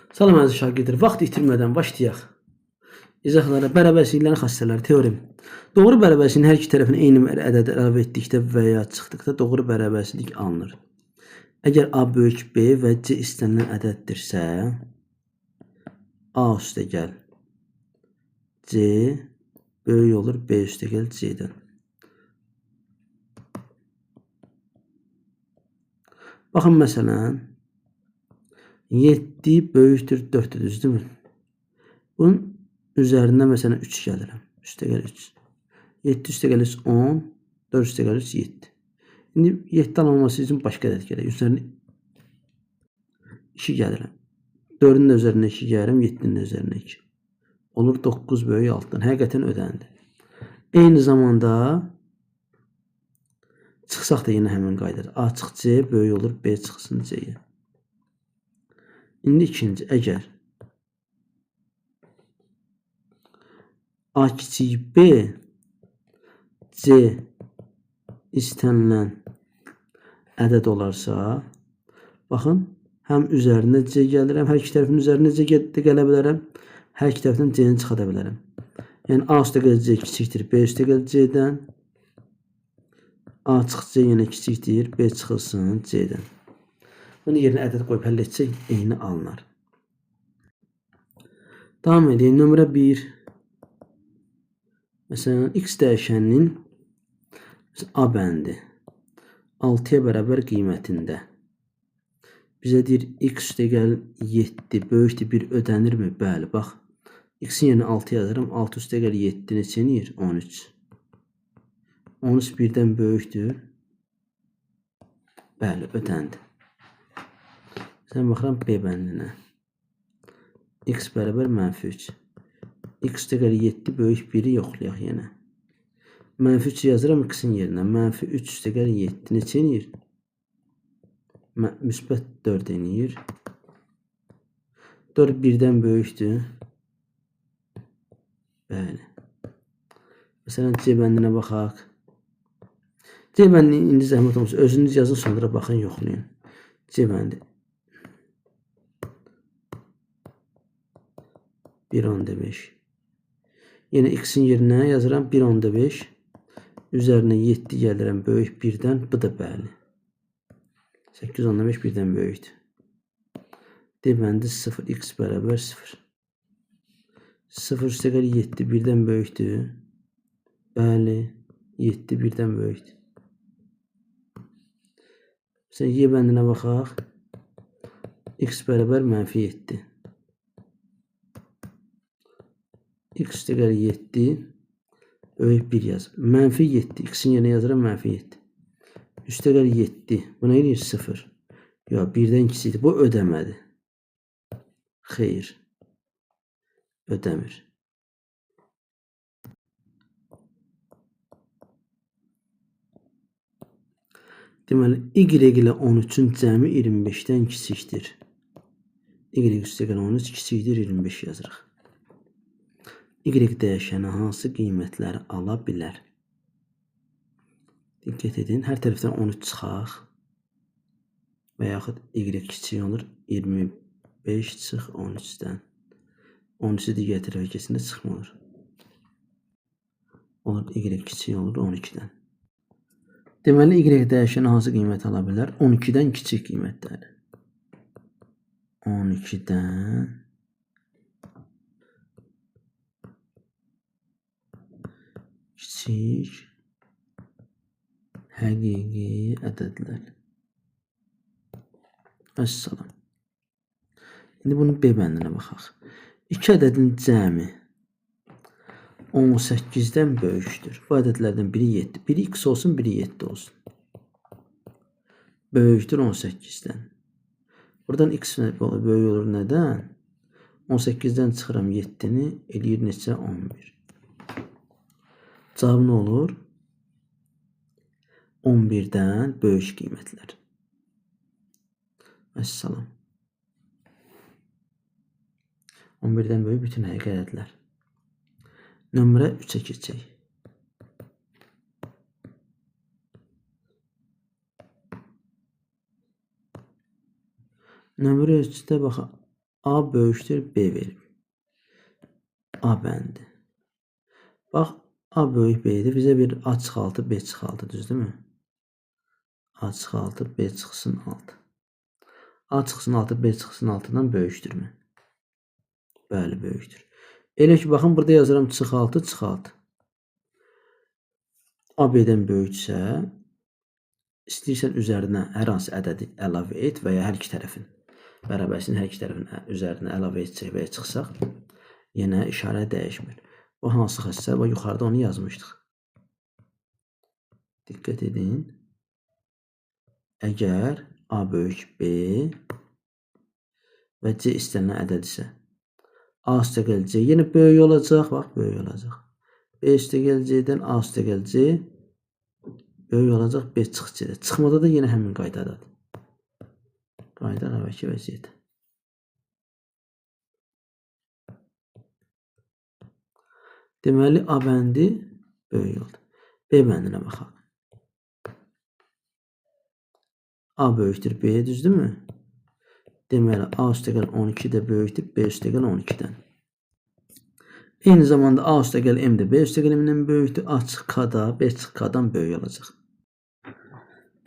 Salam əziz şagirdlər, vaxt itirmədən başlayaq. İzahlara bərabərliklərin xassələri teorem. Doğru bərabərliyin hər iki tərəfinə eyni ədəd əlavə etdikdə və ya çıxdıqda doğru bərabərlik alınır. Əgər A böyük B və C istənilən ədəddirsə, A üstəgəl C böyük olur B üstəgəl C-dən. Baxın məsələn, 7 böyükdür 4-dür, düzdürmü? Bunun üzərində məsələn 3 gəlirəm. Üstəgəl 3. 7 üstəgəl 3 10, 4 üstəgəl 3 7. İndi 7 alınması üçün başqa ədəd gələk. Üzərinə 2 gəlirəm. 4-ün də üzərinə 2 gəlirəm, 7-nin də üzərinə 2. Olur 9 böyük 6-dan. Həqiqətən ödəndi. Eyni zamanda çıxsaq da yenə həmin qaydadır. A çıx C böyük olur B çıxsın C-yə. İndi ikinci, əgər A kiçik B C istənilən ədəd olarsa, baxın, həm üzərində C gəlirəm, hər iki tərəfin üzərində C gələ bilərəm, hər iki tərəfdən C-ni çıxada bilərəm. Yəni A üstəgəl C kiçikdir B üstəgəl C-dən, A çıx C yenə kiçikdir, B çıxılsın C-dən. Bunu yerinə ədəd qoyub həll etsək, eyni alınar. Davam edək. Nömrə 1. Məsələn, x dəyişəninin A bəndi 6-ya bərabər qiymətində. Bizə deyir, x üstəgəl 7 böyükdür 1 ödənirmi? Bəli, bax. X-in yerinə 6 yazıram. 6 üstəgəl 7 neçə edir? 13. 13 1-dən böyükdür. Bəli, ödəndi. Sən baxıram B bəndinə. X bərabər -3. X üstəgəl 7 böyük 1-i yoxlayaq yenə. -3 yazıram X-in yerinə. -3 üstəgəl 7 neçə edir? Müsbət 4 edir. 4 1-dən böyükdür. Bəli. Məsələn, C bəndinə baxaq. C bəndini indi zəhmət olmasa özünüz yazın, sonra baxın, yoxlayın. C bəndi 1/5. Yenə X-in yerinə yazıram 1/5. Üzərinə 7 gəlirəm böyük 1-dən. Bu da bəli. 8/5 1-dən böyükdür. D bəndi 0. X bərabər 0. 0 üstəgəl 7 1-dən böyükdür. Bəli. 7 1-dən böyükdür. Məsələn, Y bəndinə baxaq. X bərabər -7. X üstəgəl 7 böyük 1 yazıb. -7. X-in yerinə yazıram -7. Üstəgəl 7. Bu nə edir? 0. Yox, 1-dən kiçikdir. Bu ödəmədi. Xeyr. Ödəmir. Deməli, Y ilə 13-ün cəmi 25-dən kiçikdir. Y üstəgəl 13 kiçikdir 25 yazırıq. Y dəyişəni hansı qiymətləri ala bilər? Diqqət edin, hər tərəfdən 13 çıxaq və yaxud Y kiçik olur 25 çıx 13-dən. 13-ü digər tərəfə keçində çıxmır. Olur Y kiçik olur 12-dən. Deməli, Y dəyişəni hansı qiymət ala bilər? 12-dən kiçik qiymətləri. 12-dən kiçik həqiqi ədədlər. Əssalam. İndi bunun B bəndinə baxaq. 2 ədədin cəmi 18-dən böyükdür. Bu ədədlərdən biri 7. Biri x olsun, biri 7 olsun. Böyükdür 18-dən. Buradan x böyük olur nədən? 18-dən çıxıram 7-ni, eləyir neçə? 11. Cavab nə olur? 11-dən böyük qiymətlər. Əssalam. 11-dən böyük bütün həqiqi ədədlər. Nömrə 3-ə keçək. Nömrə 3-də baxaq. A böyükdür B verib. A bəndi. Bax, A böyük B'dir. Bizə bir A çıxaltı, B çıxaltı, düzdürmü? A çıxaltı, B çıxsın 6. A çıxsın 6, B çıxsın 6-dan böyükdürmü? Bəli, böyükdür. Elə ki, baxın, burada yazıram çıxaltı, çıxaltı. A B-dən böyüksə, istəyirsən üzərinə hər hansı ədədi əlavə et və ya hər iki tərəfin bərabərsinin hər iki tərəfin üzərinə əlavə etsək və ya çıxsaq, yenə işarə dəyişmir. O hansı xəstə? Və yuxarıda onu yazmışdıq. Diqqət edin. Əgər A böyük B və C istənilən ədədirsə, A üstəgəl C yenə böyük olacaq, bax, böyük olacaq. B üstəgəl C-dən A üstəgəl C böyük olacaq, B çıx C-də. Çıxmada da yenə həmin qaydadadır. Qayda əvvəlki vəziyyət. Deməli, A bəndi böyük oldu. B bəndinə baxaq. A böyükdür B, düzdürmü? Deməli, A üstəgəl 12 də böyükdür B üstəgəl 12-dən. Eyni zamanda A üstəgəl M də B üstəgəl M-dən böyükdür. A çıx K-da B çıx K-dan böyük olacaq.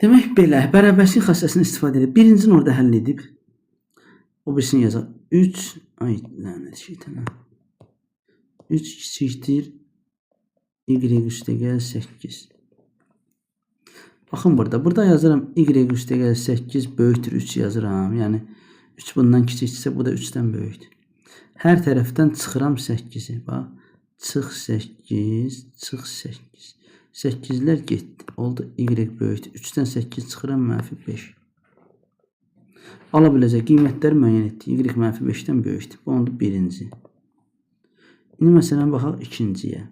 Demək belə, bərabərlik xassəsini istifadə edib. Birincini orada həll edib. O birisini yazaq. 3, ay lənət şeytana. 3 kiçikdir Y üstəgəl 8. Baxın burada. Burada yazıram Y üstəgəl 8 böyükdür 3 yazıram. Yəni 3 bundan kiçikdirsə bu da 3-dən böyükdür. Hər tərəfdən çıxıram 8-i. Bax. Çıx 8, çıx 8. 8-lər getdi. Oldu Y böyükdür. 3-dən 8 çıxıram -5. Ala biləcək qiymətləri müəyyən etdik. Y -5-dən böyükdür. Bu oldu birinci. İndi məsələn baxaq ikinciyə.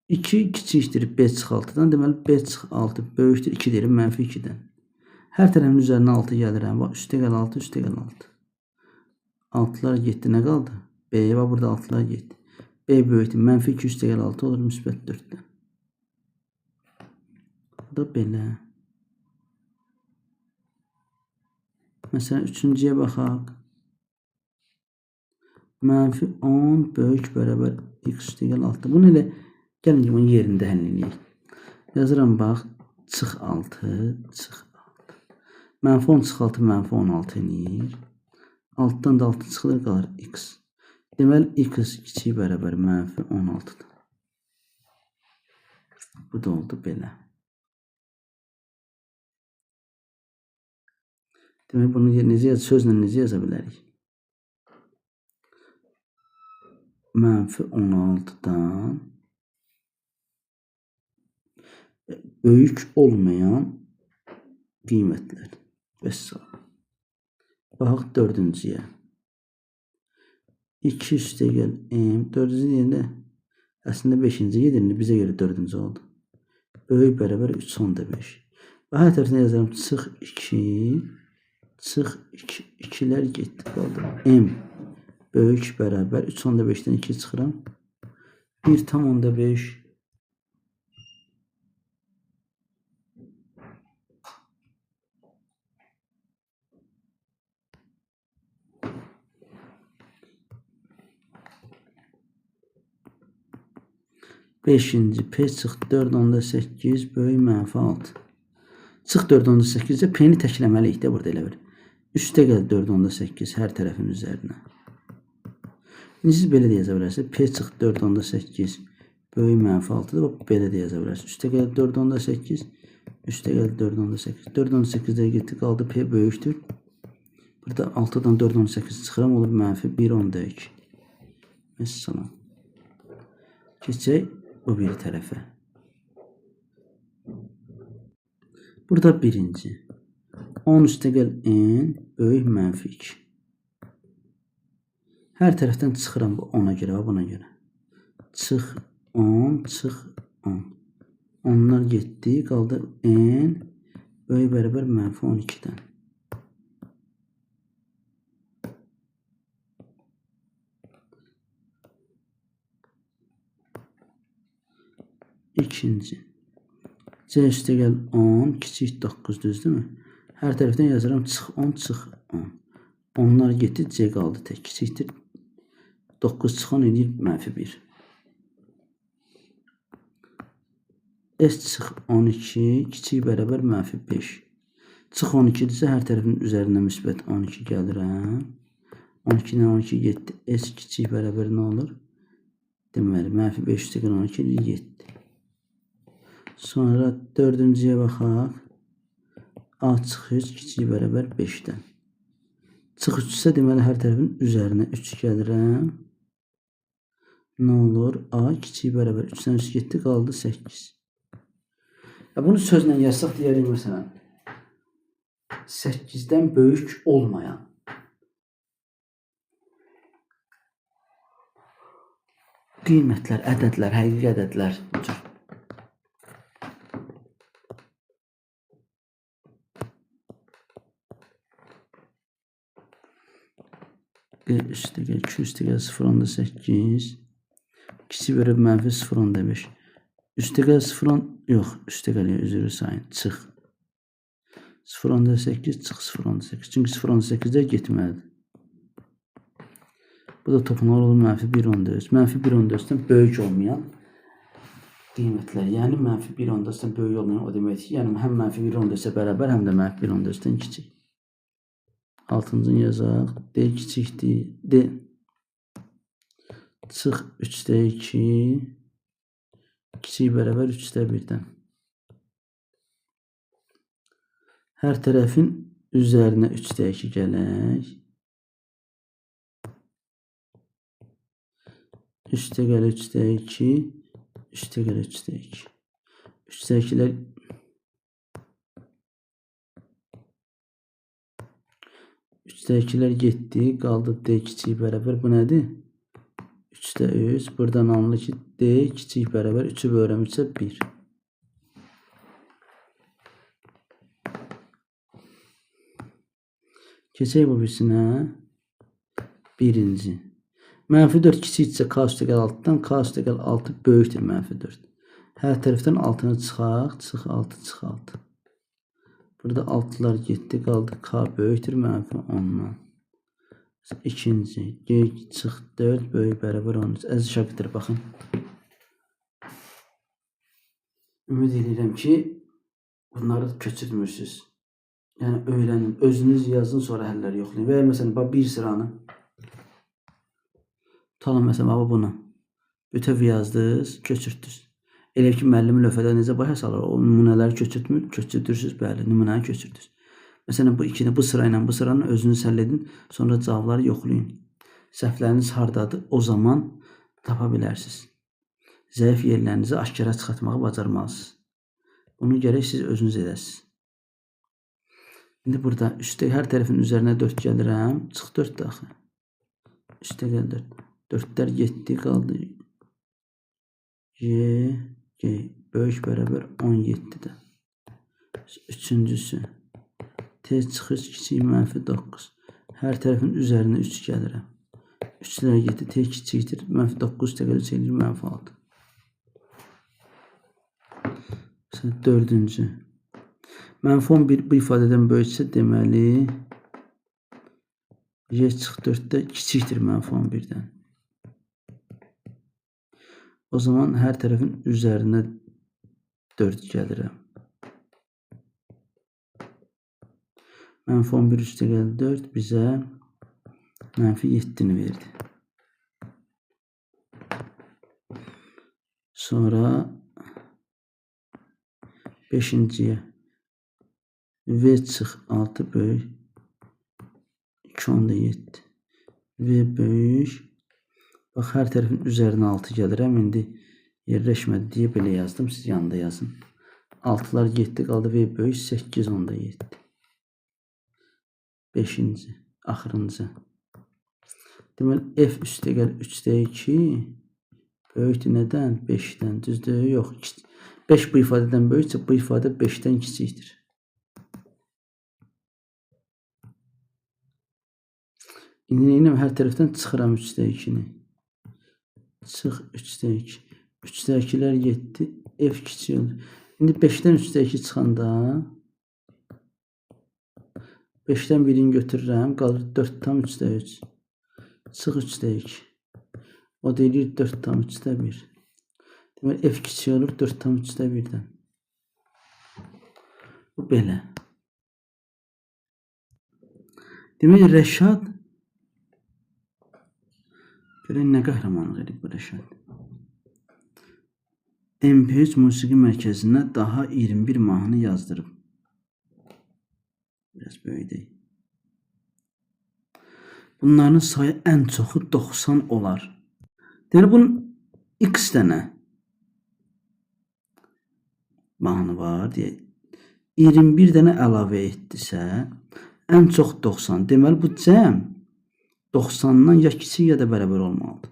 2 kiçikdir B çıx 6-dan. Deməli B çıx 6 böyükdür 2 deyirəm -2-dən. Hər tərəfin üzərinə 6 gəlirəm. Bax üstəgəl 6, üstəgəl 6. 6'lar getdi. Nə qaldı? B-yə bax burada 6'lar getdi. B böyükdür. -2 üstəgəl 6 olur -4-dən. Bu da belə. Məsələn üçüncüyə baxaq. -10 böyük bərabər x üstəgəl 6. Bunu elə gəlin ki, bunun yerində həll edək. Yazıram bax. Çıx 6, çıx 6. -10 çıx 6, -16 eləyir. 6-dan da 6 çıxılır, qalır x. Deməli, x kiçik bərabər -16-dır. Bu da oldu belə. Demək, bunu sözlə necə yaza bilərik? -16-dan böyük olmayan qiymətlər. Vəssalam. Baxaq dördüncüyə. 2 üstəgəl M. Dördüncü yerində əslində 5-ci yerində bizə görə dördüncü oldu. Böyük bərabər 3/5. Və hər tərəfdən yazarım. Çıx 2, çıx 2. 2'lər getdi, qaldı. M böyük bərabər 3/5-dən 2 çıxıram. 1/5. Beşinci P çıx 4/8 böyük -6. Çıx 4/8-də P-ni təkləməliyik də burada elə bir. Üstəgəl 4/8 hər tərəfin üzərinə. İndi siz belə də yaza bilərsiniz. P çıx 4/8 böyük -6-dır. Bax, belə də yaza bilərsiniz. Üstəgəl 4/8, üstəgəl 4/8. 4/8-lər getdi, qaldı P böyükdür. Burada 6-dan 4/8 çıxıram, olur -1/2. Məsələn. Keçək bu bir tərəfə. Burada birinci. 10 üstəgəl N böyük -2. Hər tərəfdən çıxıram bu 10-a görə və buna görə. Çıx 10, çıx 10. Onlar getdi, qaldı N böyük bərabər -12-dən. İkinci. C üstəgəl 10, kiçik 9, düzdürmü? Hər tərəfdən yazıram. Çıx 10, çıx 10. Onlar getdi, C qaldı tək. Kiçikdir. 9 çıxan edir -1. S çıx 12 kiçik bərabər -5. Çıx 12 dirsə hər tərəfin üzərinə müsbət 12 gəlirəm. 12-dən 12 getdi. S kiçik bərabər nə olur? Deməli, -5 üstəgəl 12 edir 7. Sonra 4-cüyə baxaq. A çıx 3 kiçik bərabər 5-dən. Çıx 3 isə deməli hər tərəfin üzərinə 3 gəlirəm. Nə olur? A kiçik bərabər 3-dən 3 getdi, qaldı 8. Bunu sözlə yazsaq deyərik məsələn 8-dən böyük olmayan qiymətlər, ədədlər, həqiqi ədədlər bu cür. üstəgəl 2 üstəgəl 0.8 kiçik bərabər -0.5 üstəgəl 0 yox, üstəgəl üzrü sayın çıx 0.8 çıx 0.8 çünki 0.8-də getməlidir. Bu da toplanır olur -1.4 -1.4-dən böyük olmayan qiymətlər, yəni -1.4-dən böyük olmayan o demək ki, yəni həm -1.4-ə bərabər, həm də -1.4-dən kiçik. 6-cı yazaq. D kiçikdir. D çıx 3-də 2 kiçik bərabər 3-də 1-dən. Hər tərəfin üzərinə 3-də 2 gələk. Üstəgəl 3-də 2 üstəgəl 3-də 2 3-də 2-lər getdi, qaldı D kiçik bərabər. Bu nədir? 3-də 3. Buradan anılır ki, D kiçik bərabər 3-ü bölürəm 3-ə 1. Keçək bu birisinə. Birinci. -4 kiçikdirsə K üstəgəl 6-dan, K üstəgəl 6 böyükdür -4. Hər tərəfdən 6-nı çıxaq, çıx 6, çıx 6. Burada 6-lar getdi, qaldı K böyükdür -10-dan. İkinci, G çıx 4 böyük bərabər 13. Əziz şagirdlər, baxın. Ümid edirəm ki, bunları köçürmürsünüz. Yəni, öyrənin, özünüz yazın, sonra həlləri yoxlayın. Və ya məsələn, bir sıranı tutalım, məsələn, bunu bütöv yazdınız, köçürtdünüz. Elə ki, müəllim lövhədə necə başa salır, o nümunələri köçürtürsünüz, bəli, nümunəni köçürtdünüz. Məsələn, bu ikini, bu sıra ilə bu sıranı özünüz həll edin, sonra cavabları yoxlayın. Səhvləriniz hardadır, o zaman tapa bilərsiniz. Zəif yerlərinizi aşkara çıxartmağı bacarmalısınız. Bunu gərək siz özünüz edəsiniz. İndi burada hər tərəfin üzərinə 4 gəlirəm, çıx 4 daxil. Üstəgəl 4. 4-lər getdi, qaldı. G böyük bərabər 17-də. Üçüncüsü. T çıx 3 kiçik -9. Hər tərəfin üzərinə 3 gəlirəm. 3-lər getdi, T kiçikdir. -9 üstəgəl 3 edir, -6. Dördüncü. -11 bu ifadədən böyüksə deməli G çıx 4-də kiçikdir -11-dən. O zaman hər tərəfin üzərinə 4 gəlirəm. -11 üstəgəl 4 bizə -7-ni verdi. Sonra 5-ciyə V çıx 6 böyük 2.7. V böyük. Bax, hər tərəfin üzərinə 6 gəlirəm. İndi yerləşmədi deyə belə yazdım. Siz yanında yazın. 6-lar getdi, qaldı V böyük 8.7. 5-ci, axırıncı. Deməli, F üstəgəl 3-də 2 böyükdür nədən? 5-dən. Düzdür? Yox. 5 bu ifadədən böyüksə, bu ifadə 5-dən kiçikdir. İndi hər tərəfdən çıxıram 3-də 2-ni. Çıx 3-də 2. 3-də 2-lər getdi. F kiçik olur. İndi 5-dən 3-də 2 çıxanda 5-dən 1-ini götürürəm, qalır 4/3. Çıx 3/2. O deyir 4/1. Deməli f kiçik olur 4/1-dən. Bu belə. Demək Rəşad görək nə qəhrəmanlıq edib bu Rəşad. MP3 musiqi mərkəzinə daha 21 mahnı yazdırıb. Biraz böyüdək. Bunların sayı ən çoxu 90 olar. Deməli bunun x dənə mahnı var deyək. 21 dənə əlavə etdisə, ən çox 90. Deməli bu cəm 90-dan ya kiçik ya da bərabər olmalıdır.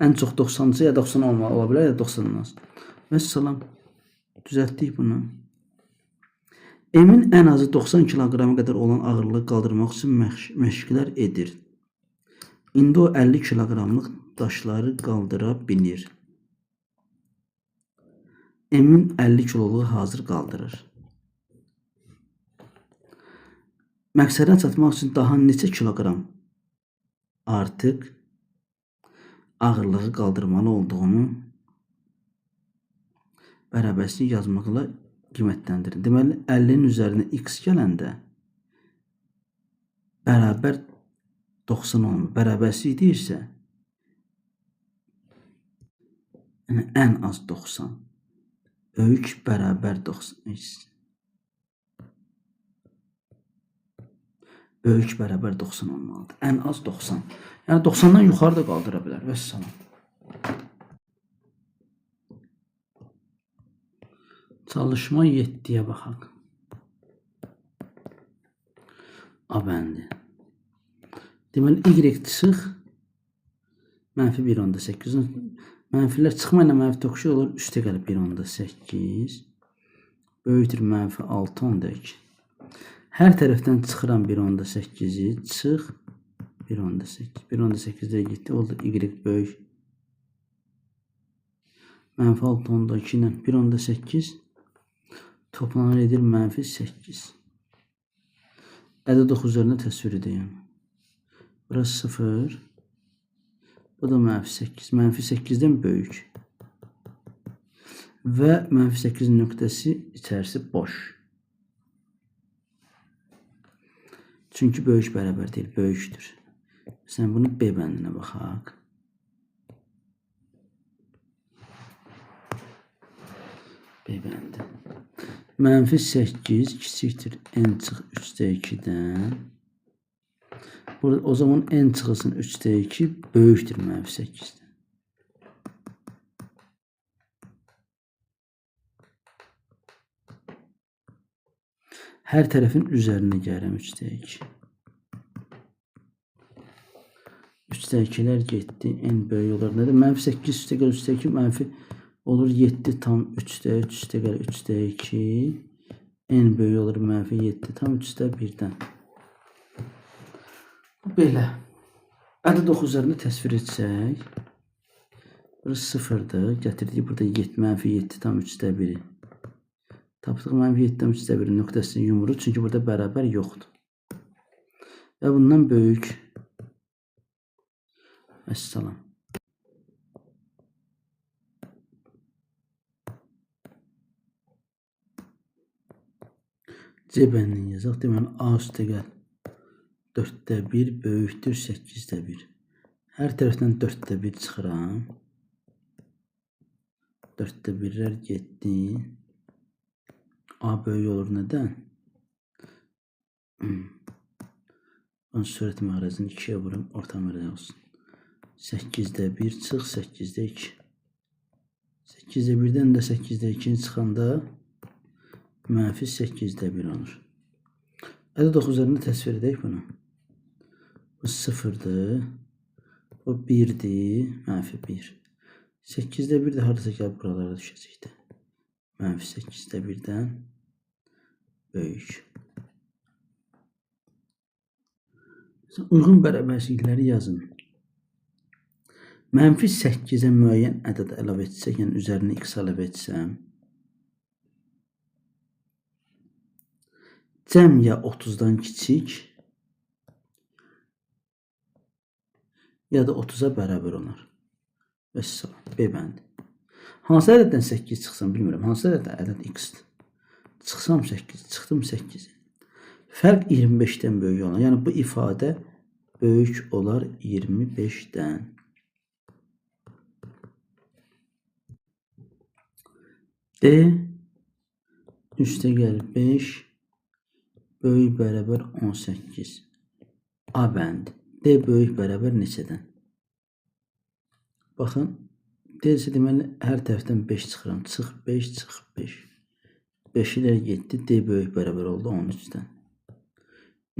Ən çox 90-cı ya 90 olmalı, ola bilər ya 90-dan az. Vəssalam. Düzəltdik bunu. M-in ən azı 90 kiloqrama qədər olan ağırlığı qaldırmaq üçün məşqlər edir. İndi o 50 kiloqramlıq daşları qaldıra bilir. M-in 50 kiloluğu hazır qaldırır. Məqsədə çatmaq üçün daha neçə kiloqram artıq ağırlığı qaldırmalı olduğunu bərabərsini yazmaqla qiymətləndirin. Deməli 50-nin üzərinə x gələndə bərabər 90 olmalı. Bərabərslik deyirsə, yəni ən az 90. Böyük bərabər 90. Böyük bərabər 90 olmalıdır. Ən az 90. Yəni 90-dan yuxarı da qaldıra bilər. Vəssalam. Çalışma 7-yə baxaq. A bəndi. Deməli y çıx -1/8. Mənfilər çıxma ilə mənfi toxuşu olur. Üstə gəlib 1/8. Böyükdür -6/2. Hər tərəfdən çıxıram 1/8-i. Çıx 1/8. 1/8-də getdi. Oldu y böyük. -6/2 ilə 1/8 toplanır edir -8. Ədəd ox üzərində təsvir edəyəm. Burası 0. Bu da -8. -8-dən böyük. Və -8 nöqtəsi içərisi boş. Çünki böyük bərabər deyil, böyükdür. Sən bunu B bəndinə baxaq. B bəndi. -8 kiçikdir n çıx 3/2-dən. Burada o zaman n çıxılsın 3/2 böyükdür -8-dən. Hər tərəfin üzərinə gəlirəm 3/2. 3/2-lər getdi. N böyük olur. Nədir? -8 üstə gəl 3/2 mənfi olur 7/3/3 üstə gəl 3/2. N böyük olur -7/3/1-dən. Belə. Ədəd ox üzərində təsvir etsək. Burası 0-dır. Gətirdik burada -7/3/1-i. Tapdıq -7/3/1 nöqtəsini yumuruq. Çünki burada bərabər yoxdur. Və bundan böyük. Vəssalam. C bəndini yazaq. Deməli A üstə gəl 4/1 böyükdür 8/1. Hər tərəfdən 4/1 çıxıram. 4/1-lər getdi. A böyük olur nədən? Sürət məxrəcini 2-yə vurum, orta məxrəc olsun. 8/1 çıx 8/2. 8/1-dən də 8/2-ni çıxanda -8/1 olur. Ədəd ox üzərində təsvir edək bunu. Bu 0-dır. Bu 1-dir. -1. 8/1 də haradasa gəlib buralara düşəcəkdir. -8/1-dən böyük. Uyğun bərabərlikləri yazın. -8-ə müəyyən ədəd əlavə etsək, yəni üzərinə x əlavə etsəm, Cəm ya 30-dan kiçik, ya da 30-a bərabər olar. Vəssalam. B bəndi. Hansı ədəddən 8 çıxsam bilmirəm. Hansı ədəddən ədəd x-dir. Çıxsam 8, çıxdım 8. Fərq 25-dən böyük olar. Yəni bu ifadə böyük olar 25-dən. D üstəgəl 5 böyük bərabər 18. A bəndi. D böyük bərabər neçədən? Baxın, D isə deməli hər tərəfdən 5 çıxıram. Çıx 5, çıx 5. 5 ilə 7, D böyük bərabər oldu 13-dən.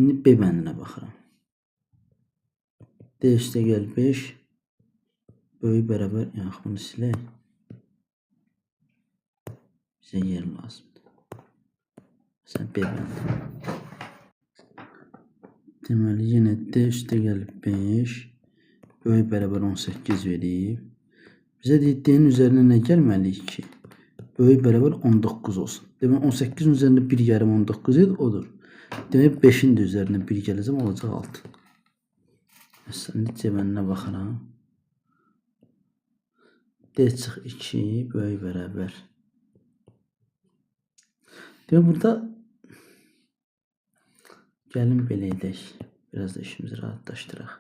İndi B bəndinə baxıram. D üstəgəl 5 böyük bərabər, yaxı bunu silək. Bizə yer lazımdır. Məsələn, B bəndi. Deməli, yenə D üstəgəl 5 böyük bərabər 18 verib. Bizə deyir, D-nin üzərinə nə gəlməliyik ki? Böyük bərabər 19 olsun. Demək, 18-in üzərində 1 yarım 19 edir, odur. Demək, 5-in də üzərinə 1 gələcəm, olacaq 6. Məsələn, C bəndinə baxıram. D çıx 2 böyük bərabər. Demək, burada gəlin belə edək. Biraz da işimizi rahatlaşdıraq.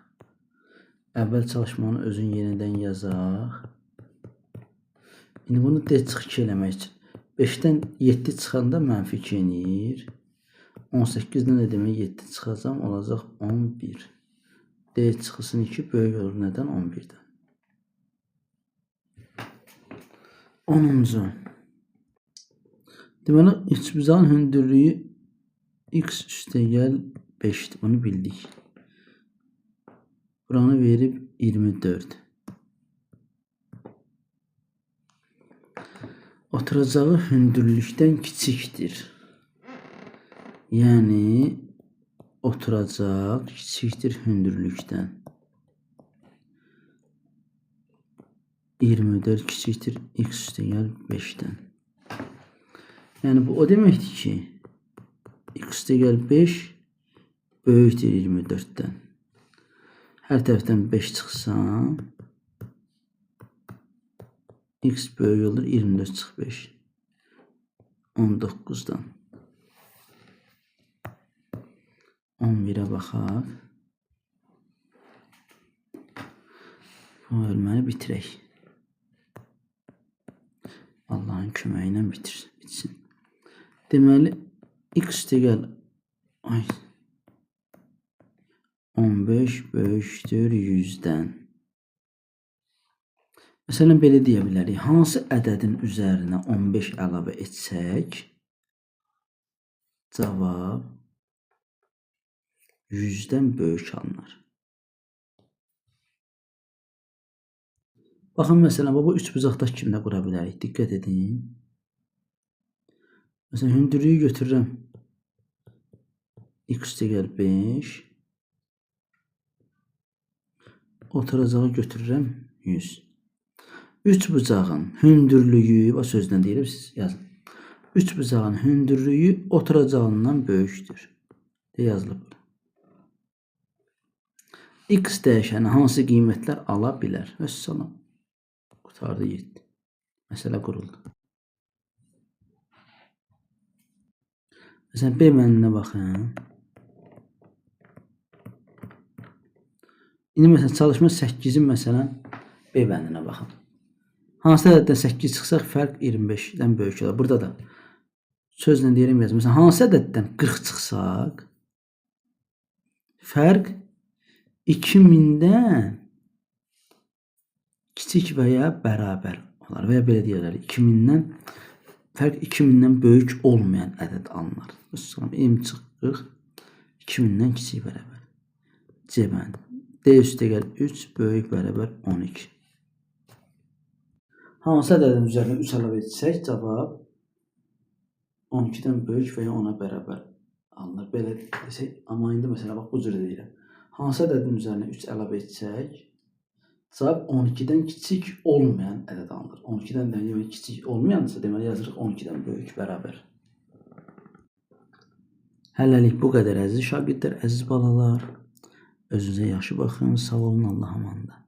Əvvəl çalışmanı özün yenidən yazaq. İndi bunu D çıx 2 eləmək üçün 5-dən 7 çıxanda mənfi 2 enir. 18-dən də demək 7 çıxacam, olacaq 11. D çıxısın 2 böyük olur nədən? 11-dən. 10-cu. Deməli, üçbucağın hündürlüyü x üstəgəl 5-dir. Bunu bildik. Buranı verib 24. Oturacağı hündürlükdən kiçikdir. Yəni, oturacaq kiçikdir hündürlükdən. 24 kiçikdir x üstəgəl 5-dən. Yəni, bu o deməkdir ki, x üstəgəl 5 böyükdür 24-dən. Hər tərəfdən 5 çıxsam, x böyük olur 24 çıx 5. 19-dan. 11-ə baxaq. Bu bölməni bitirək. Allahın köməyi ilə bitsin. Deməli, x üstəgəl 15 böyükdür 100-dən. Məsələn, belə deyə bilərik. Hansı ədədin üzərinə 15 əlavə etsək, cavab 100-dən böyük alınır. Baxın, məsələn, bu üçbucaqda kimdə qura bilərik? Diqqət edin. Məsələn, hündürlüyü götürürəm. X üstəgəl 5. Oturacağı götürürəm 100. Üçbucağın hündürlüyü, bax sözdən deyirəm, siz yazın. Üçbucağın hündürlüyü oturacağından böyükdür. Yazılıb. X dəyişəni hansı qiymətlər ala bilər? Vəssalam. Qutardı 7. Məsələ quruldu. Məsələn, B bəndinə baxın. İndi məsələn, çalışma 8-in məsələn B bəndinə baxın. Hansı ədəddən 8 çıxsaq, fərq 25-dən böyük olar. Burada da sözlə deyirəm yazım. Məsələn, hansı ədəddən 40 çıxsaq, fərq 2000-dən kiçik və ya bərabər olar. Və ya belə deyirlər, 2000-dən fərq 2000-dən böyük olmayan ədəd alınır. M çıx 40, 2000-dən kiçik bərabər. C bəndi. D üstəgəl 3 böyük bərabər 12. Hansı ədədin üzərinə 3 əlavə etsək, cavab 12-dən böyük və ya ona bərabər alınır. Belə desək, amma indi məsələn, bax, bu cür deyirəm. Hansı ədədin üzərinə 3 əlavə etsək, cavab 12-dən kiçik olmayan ədəd alınır. 12-dən də kiçik olmayansa, deməli yazırıq 12-dən böyük bərabər. Hələlik bu qədər əziz şagirdlər, əziz balalar. Özünüzə yaxşı baxın. Sağ olun. Allah amanında.